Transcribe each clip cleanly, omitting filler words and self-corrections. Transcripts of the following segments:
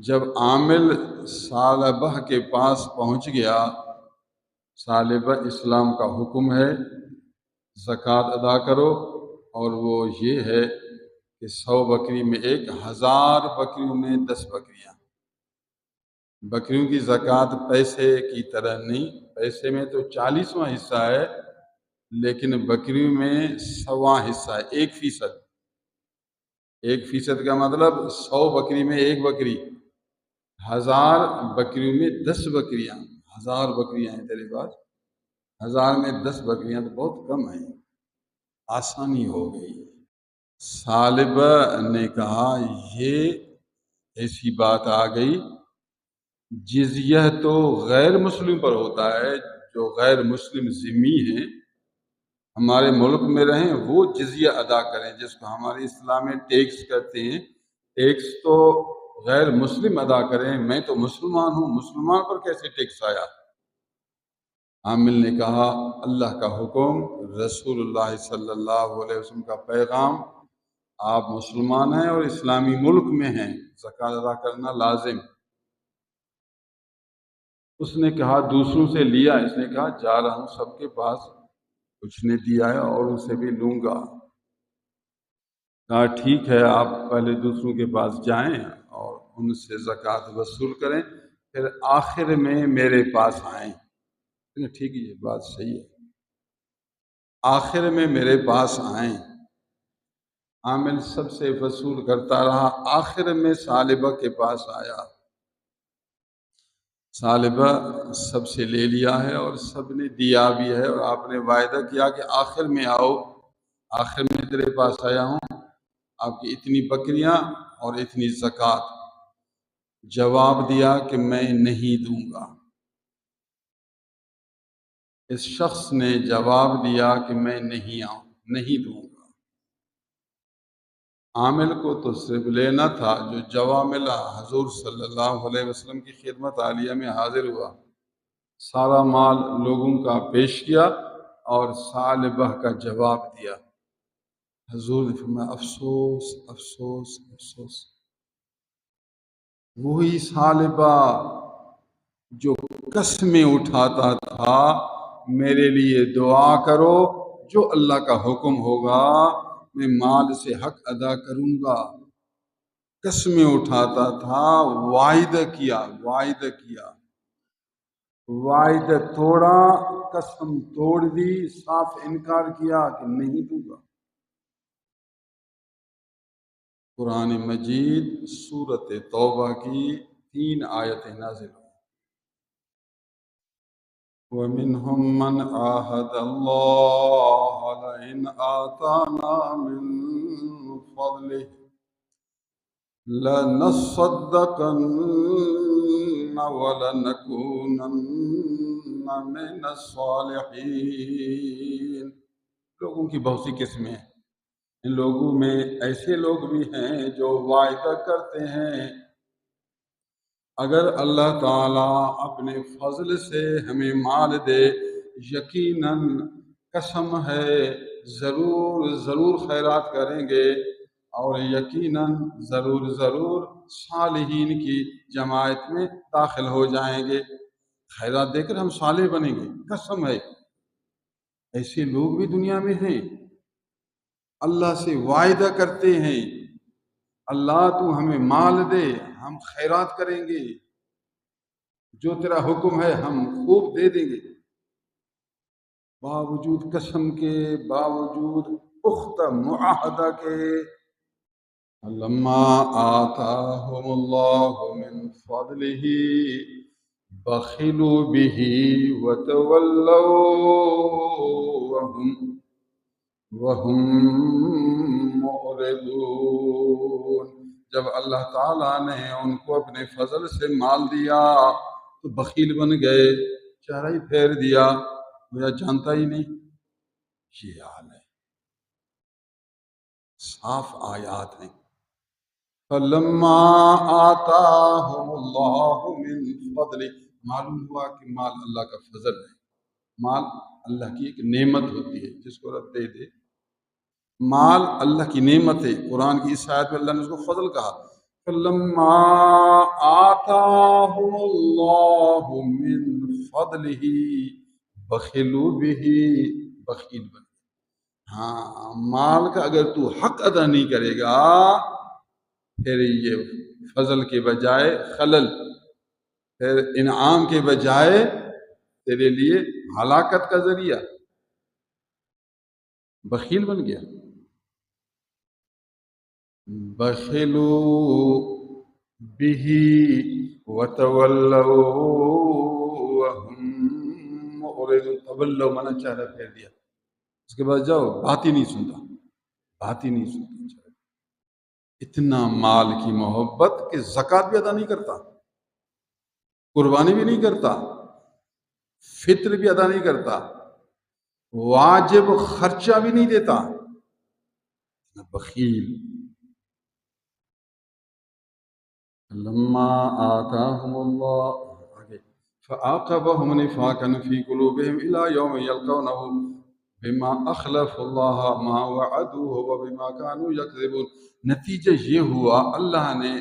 جب عامل ثعلبہ کے پاس پہنچ گیا، ثعلبہ اسلام کا حکم ہے زکوٰۃ ادا کرو، اور وہ یہ ہے کہ 100 بکری میں 1000 بکریوں میں 10 بکریاں۔ بکریوں کی زکوٰۃ پیسے کی طرح نہیں، پیسے میں تو 40واں حصہ ہے، لیکن بکریوں میں 100واں حصہ ہے، 1%۔ 1% کا مطلب 100 بکری میں 1 بکری، 1000 بکریوں میں 10 بکریاں۔ 1000 بکریاں ہیں تیرے پاس، 1000 میں 10 بکریاں تو بہت کم ہیں، آسانی ہو گئی۔ ثعلبہ نے کہا یہ ایسی بات آ گئی، جزیہ تو غیر مسلم پر ہوتا ہے، جو غیر مسلم ذمہ ہیں، ہمارے ملک میں رہیں وہ جزیہ ادا کریں، جس کو ہمارے اسلام میں ٹیکس کہتے ہیں۔ ٹیکس تو غیر مسلم ادا کریں، میں تو مسلمان ہوں، مسلمان پر کیسے ٹیکس آیا؟ عامل نے کہا اللہ کا حکم، رسول اللہ صلی اللہ علیہ وسلم کا پیغام، آپ مسلمان ہیں اور اسلامی ملک میں ہیں، زکوٰۃ ادا کرنا لازم۔ اس نے کہا دوسروں سے لیا، اس نے کہا جا رہا ہوں سب کے پاس، کچھ نے دیا ہے اور ان سے بھی لوں گا۔ کہا ٹھیک ہے، آپ پہلے دوسروں کے پاس جائیں اور ان سے زکوٰۃ وصول کریں، پھر آخر میں میرے پاس آئیں۔ ٹھیک ہے، یہ بات صحیح ہے، آخر میں میرے پاس آئیں۔ عامل سب سے وصول کرتا رہا، آخر میں ثعلبہ کے پاس آیا۔ ثعلبہ سب سے لے لیا ہے اور سب نے دیا بھی ہے، اور آپ نے وعدہ کیا کہ آخر میں آؤ، آخر میں تیرے پاس آیا ہوں، آپ کی اتنی بکریاں اور اتنی زکوٰۃ۔ جواب دیا کہ میں نہیں دوں گا۔ اس شخص نے جواب دیا کہ میں نہیں دوں گا۔ عامل کو تو صرف لینا تھا، جو جواملہ حضور صلی اللہ علیہ وسلم کی خدمت عالیہ میں حاضر ہوا، سارا مال لوگوں کا پیش کیا اور ثعلبہ کا جواب دیا۔ حضور نے فرمایا افسوس افسوس افسوس۔ وہی ثعلبہ جو قسمیں اٹھاتا تھا میرے لیے دعا کرو، جو اللہ کا حکم ہوگا میں مال سے حق ادا کروں گا، قسمیں اٹھاتا تھا، وعدہ کیا وعدہ توڑا، قسم توڑ دی، صاف انکار کیا کہ نہیں دوں گا۔ قرآن مجید سورۃ توبہ کی 3 آیتیں نازل ہوئی۔ وَمِنْهُمْ مَنْ عَاهَدَ اللَّهَ لَئِنْ آتَانَا مِنْ فَضْلِهِ لَنَصَّدَّقَنَّ وَلَنَكُونَنَّ مِنَ الصَّالِحِينَ۔ لوگوں کی بہت سی قسمیں ہیں، ان لوگوں میں ایسے لوگ بھی ہیں جو وعدہ کرتے ہیں اگر اللہ تعالیٰ اپنے فضل سے ہمیں مال دے، یقیناً قسم ہے ضرور خیرات کریں گے، اور یقیناً ضرور صالحین کی جماعت میں داخل ہو جائیں گے۔ خیرات دے کر ہم صالح بنیں گے، قسم ہے۔ ایسے لوگ بھی دنیا میں ہیں، اللہ سے وعدہ کرتے ہیں اللہ تو ہمیں مال دے، ہم خیرات کریں گے، جو تیرا حکم ہے ہم خوب دے دیں گے، باوجود قسم کے، باوجود پختہ معاہدہ کے۔ لما آتاہم اللہ من فضلہ بخلوا به وتولوا وهم معرضون۔ جب اللہ تعالیٰ نے ان کو اپنے فضل سے مال دیا تو بخیل بن گئے، چہرہ ہی پھیر دیا، مجھے جانتا ہی نہیں۔ یہ حال ہے، صاف آیات ہیں۔ فلما آتاہم اللہ من فضلہ، معلوم ہوا کہ مال اللہ کا فضل ہے، مال اللہ کی ایک نعمت ہوتی ہے، جس کو رب دے دے۔ مال اللہ کی نعمت ہے، قرآن کی اس آیت میں اللہ نے اس کو فضل کہا۔ فلما آتاهم اللہ من فضلہ بخلوا به، بخیل بن گئے۔ ہاں، مال کا اگر تو حق ادا نہیں کرے گا پھر یہ فضل کے بجائے خلل، پھر انعام کے بجائے تیرے لیے ہلاکت کا ذریعہ، بخیل بن گیا۔ بخلو به وتولوا وهم معرضون، تولوا مانا چہرہ پھیر دیا، اس کے بعد جاؤ، بات ہی نہیں سنتا، بات ہی نہیں سنتا۔ اتنا مال کی محبت کہ زکوٰۃ بھی ادا نہیں کرتا، قربانی بھی نہیں کرتا، فطر بھی ادا نہیں کرتا، واجب خرچہ بھی نہیں دیتا، بخیل۔ لما آتاهم اللہ آگے فعاقبهم نفاقا في قلوبهم الى يوم يلقونه بما اخلفوا الله ما وعدوه وبما كانوا يكذبون۔ نتیجہ یہ ہوا اللہ نے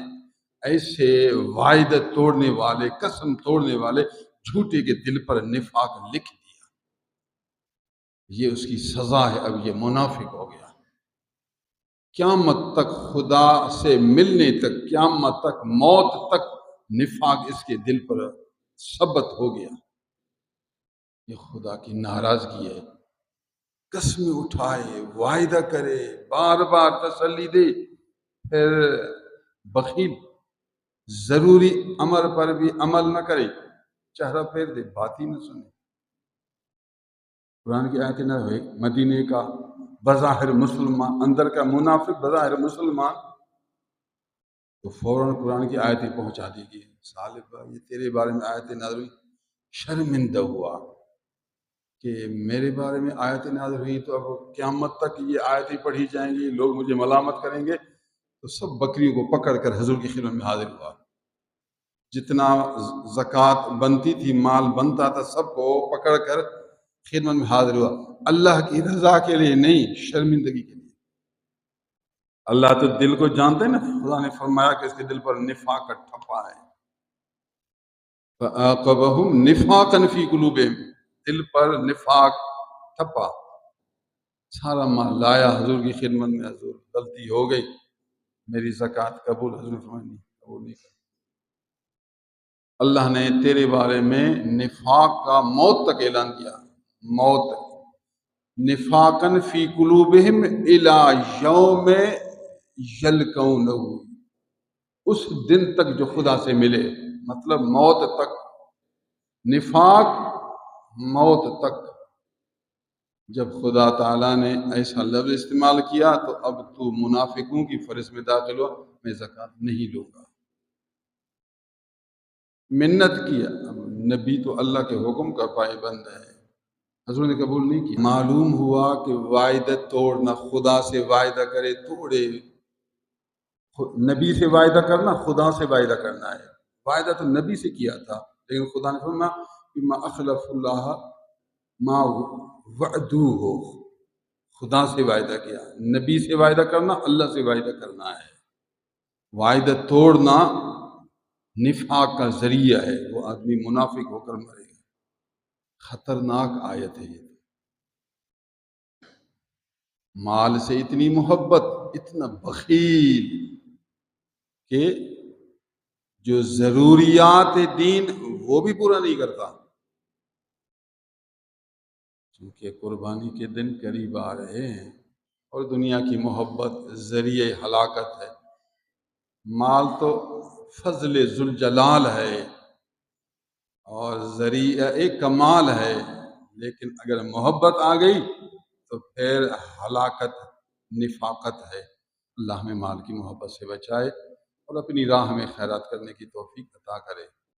ایسے وعدہ توڑنے والے، قسم توڑنے والے جھوٹے کے دل پر نفاق لکھ دیا، یہ اس کی سزا ہے، اب یہ منافق ہو گیا۔ قیامت تک، خدا سے ملنے تک، قیامت تک، موت تک نفاق اس کے دل پر ثبت ہو گیا۔ یہ خدا کی ناراضگی ہے۔ قسمیں اٹھائے، وعدہ کرے، بار بار تسلی دے، پھر بخیل، ضروری امر پر بھی عمل نہ کرے، چہرہ پھیر دے، بات ہی نہ سنے۔ قرآن کی آیت نہ ہوئے، مدینے کا بظاہر مسلمان، اندر کا منافق بظاہر مسلمان، تو فوراً قرآن کی آیتیں پہنچا دی گئی، صالح بھائی یہ تیرے بارے میں آیتیں نازل ہوئی، شرمندہ ہوا کہ میرے بارے میں آیتیں نازل ہوئی تو اب قیامت تک یہ آیتیں پڑھی جائیں گی، لوگ مجھے ملامت کریں گے۔ تو سب بکریوں کو پکڑ کر حضور کی خدمت میں حاضر ہوا، جتنا زکوٰۃ بنتی تھی، مال بنتا تھا، سب کو پکڑ کر خدمت میں حاضر ہوا، اللہ کی رضا کے لیے نہیں، شرمندگی کے لیے۔ اللہ تو دل کو جانتے ہیں نا، خدا نے فرمایا کہ اس کے دل پر نفاق کا ٹھپا ہے، فَأَعْقَبَهُمْ نِفَاقًا فِي قُلُوبِهِمْ، دل پر نفاق ٹھپا، سارا مال لایا حضور کی خدمت میں، حضور غلطی ہو گئی، میری زکوٰۃ قبول، حضور نے فرمایا نہیں قبول نہیں کر۔ اللہ نے تیرے بارے میں نفاق کا موت تک اعلان کیا، موت تک، نفاقاً فی قلوبہم الی یوم یلقونہ، اس دن تک جو خدا سے ملے، مطلب موت تک، نفاق موت تک۔ جب خدا تعالیٰ نے ایسا لفظ استعمال کیا تو اب تو منافقوں کی فہرست میں داخل ہوا، میں زکوٰۃ نہیں لوں گا، منت کیا۔ اب نبی تو اللہ کے حکم کا پابند ہے، حضور نے قبول نہیں کیا۔ معلوم ہوا کہ وعدہ توڑنا، خدا سے وعدہ کرے توڑے، نبی سے وعدہ کرنا خدا سے وعدہ کرنا ہے، وعدہ تو نبی سے کیا تھا، لیکن خدا نے فرمایا بما اخلف اللہ ما وعدوہ، خدا سے وعدہ کیا، نبی سے وعدہ کرنا اللہ سے وعدہ کرنا ہے۔ وعدہ توڑنا نفاق کا ذریعہ ہے، وہ آدمی منافق ہو کر مرے گا۔ خطرناک آیت ہے یہ، مال سے اتنی محبت، اتنا بخیل کہ جو ضروریات دین وہ بھی پورا نہیں کرتا، کیونکہ قربانی کے دن قریب آ رہے ہیں اور دنیا کی محبت ذریعہ ہلاکت ہے۔ مال تو فضل ذوالجلال ہے اور ذریعہ کمال ہے، لیکن اگر محبت آ گئی تو پھر ہلاکت، نفاقت ہے۔ اللہ ہمیں مال کی محبت سے بچائے اور اپنی راہ میں خیرات کرنے کی توفیق عطا کرے۔